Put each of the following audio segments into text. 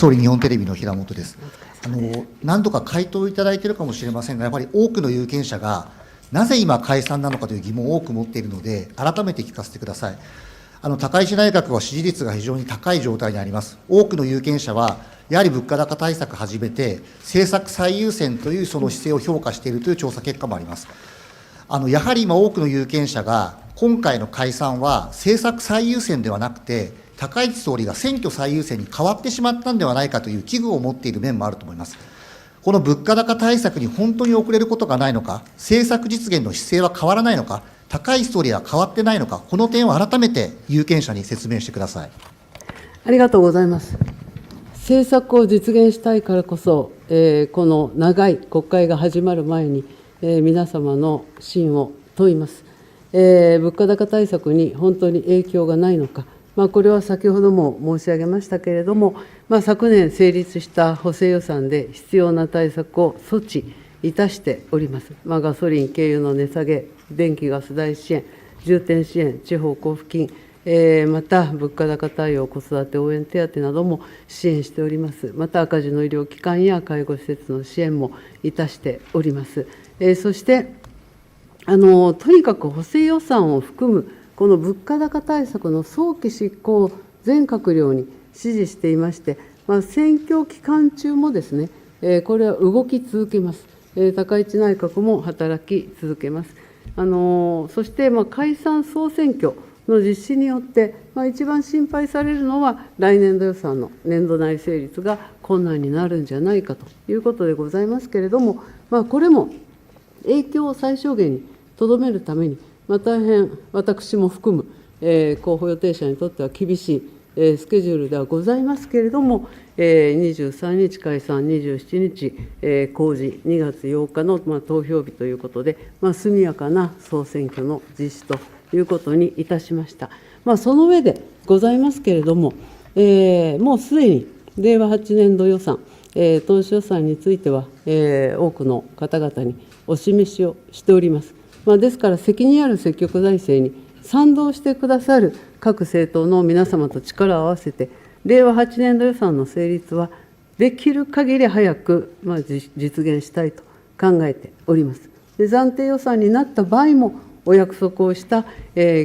総理、日本テレビの平本です。何度か回答いただいているかもしれませんが、やっぱり多くの有権者が、なぜ今、解散なのかという疑問を多く持っているので、改めて聞かせてください。高市内閣は支持率が非常に高い状態にあります。多くの有権者は、やはり物価高対策始めて、政策最優先というその姿勢を評価しているという調査結果もあります。やはり今、多くの有権者が、今回の解散は政策最優先ではなくて、高市総理が選挙最優先に変わってしまったんではないかという危惧を持っている面もあると思います。この物価高対策に本当に遅れることがないのか、政策実現の姿勢は変わらないのか、高市総理は変わってないのか、この点を改めて有権者に説明してください。ありがとうございます。政策を実現したいからこそ、この長い国会が始まる前に、皆様の信を問います。物価高対策に本当に影響がないのか、これは先ほども申し上げましたけれども、昨年成立した補正予算で必要な対策を措置いたしております。ガソリン、軽油の値下げ、電気・ガス代支援、重点支援、地方交付金、また物価高対応、子育て応援手当なども支援しております。また赤字の医療機関や介護施設の支援もいたしております。そしてとにかく補正予算を含むこの物価高対策の早期執行を全閣僚に指示していまして、選挙期間中もですね、これは動き続けます。高市内閣も働き続けます。そして解散・総選挙の実施によって、一番心配されるのは、来年度予算の年度内成立が困難になるんじゃないかということでございますけれども、これも影響を最小限にとどめるために、大変私も含む、候補予定者にとっては厳しい、スケジュールではございますけれども、23日解散、27日、公示、2月8日の投票日ということで、速やかな総選挙の実施ということにいたしました。その上でございますけれども、もうすでに令和8年度予算、当初予算については、多くの方々にお示しをしております。ですから、責任ある積極財政に賛同してくださる各政党の皆様と力を合わせて、令和8年度予算の成立は、できる限り早く実現したいと考えております。暫定予算になった場合も、お約束をした、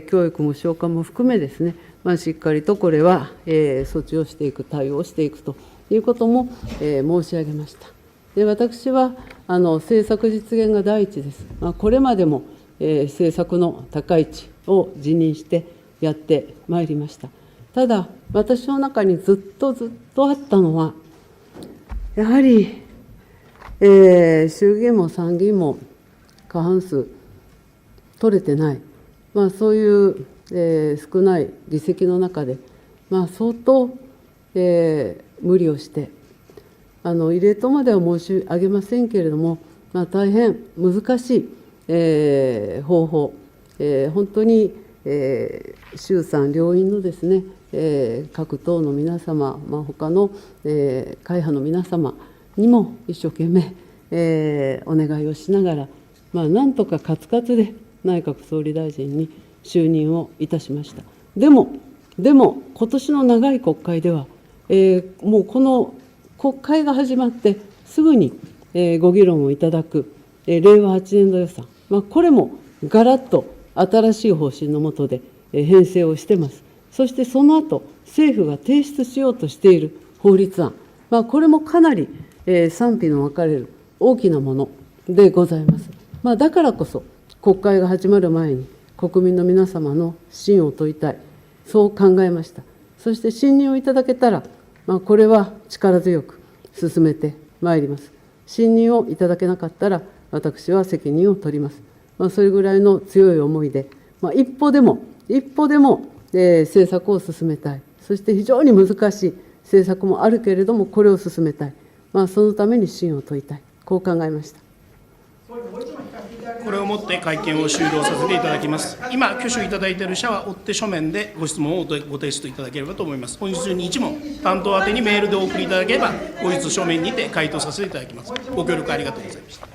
教育無償化も含めですね、しっかりとこれは、措置をしていく、対応していくということも、申し上げました。で、私は政策実現が第一です。これまでも、政策の高い地を辞任してやってまいりました。ただ、私の中にずっとあったのは、やはり、衆議院も参議院も過半数取れてない、そういう、少ない議席の中で、相当、無理をして、異例とまでは申し上げませんけれども、大変難しい、方法、本当に、衆参両院のですね、各党の皆様、他の、会派の皆様にも一生懸命、お願いをしながら、なんとかカツカツで内閣総理大臣に就任をいたしました。でも、今年の長い国会では、もうこの国会が始まってすぐに、ご議論をいただく、令和8年度予算、これもガラッと新しい方針の下で、編成をしています。そしてその後、政府が提出しようとしている法律案、これもかなり、賛否の分かれる大きなものでございます。だからこそ、国会が始まる前に国民の皆様の信を問いたい、そう考えました。そして信任をいただけたら、これは力強く進めてまいります。信任をいただけなかったら、私は責任を取ります。それぐらいの強い思いで、一歩でも、政策を進めたい。そして非常に難しい政策もあるけれども、これを進めたい。そのために信を問いたい。こう考えました。これをもって会見を終了させていただきます。今、挙手いただいている者は、追って書面でご質問をご提出いただければと思います。本日中に1問、担当宛てにメールでお送りいただければ、後日書面にて回答させていただきます。ご協力ありがとうございました。